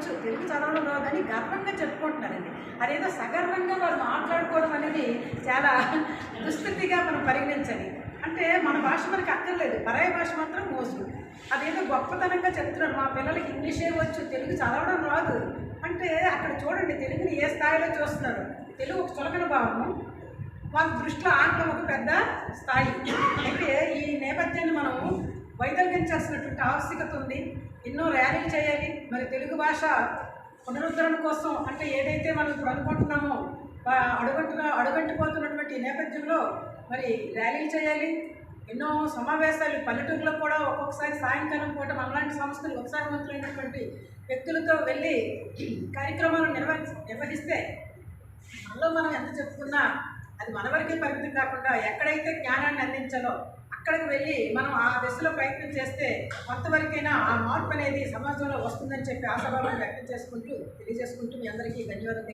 వచ్చు, తెలుగు చదవడం రాదని గర్వంగా చెప్పుకుంటున్నారండి. అదేదో సగర్వంగా వారు మాట్లాడుకోవడం అనేది చాలా దుస్థితిగా మనం పరిగణించాలి. అంటే మన భాష మనకి అక్కర్లేదు, పరాయి భాష మాత్రం మోసు. అదేదో గొప్పతనంగా చెప్తున్నారు, మా పిల్లలకి ఇంగ్లీషే వచ్చు, తెలుగు చదవడం రాదు అంటే అక్కడ చూడండి తెలుగుని ఏ స్థాయిలో చూస్తున్నారు. తెలుగు ఒక చులకన భావము, వాళ్ళ దృష్టిలో ఆంగ్లం ఒక పెద్ద స్థాయి. అయితే ఈ నేపథ్యాన్ని మనం వైదొలిగించాల్సినటువంటి ఆవశ్యకత ఉంది. ఎన్నో ర్యాలీలు చేయాలి. మరి తెలుగు భాష పునరుద్ధరణ కోసం అంటే ఏదైతే మనం ఇప్పుడు అనుకుంటున్నామో అడుగంటిపోతున్నటువంటి నేపథ్యంలో మరి ర్యాలీలు చేయాలి. ఎన్నో సమావేశాలు పల్లెటూరులో కూడా ఒక్కొక్కసారి సాయంకాలం పూట మనలాంటి సంస్థలు ఉత్సాహవంతులైనటువంటి వ్యక్తులతో వెళ్ళి కార్యక్రమాలు నిర్వహిస్తే మనలో మనం ఎంత చెప్పుకున్నా అది మన వరకే పరిమితి కాకుండా ఎక్కడైతే జ్ఞానాన్ని అందించాలో అక్కడికి వెళ్ళి మనం ఆ దిశలో ప్రయత్నం చేస్తే కొంతవరకైనా ఆ మార్పు అనేది సమాజంలో వస్తుందని చెప్పి ఆశాభావాన్ని వ్యక్తం చేసుకుంటూ తెలియజేసుకుంటూ మీ అందరికీ ధన్యవాదాలు.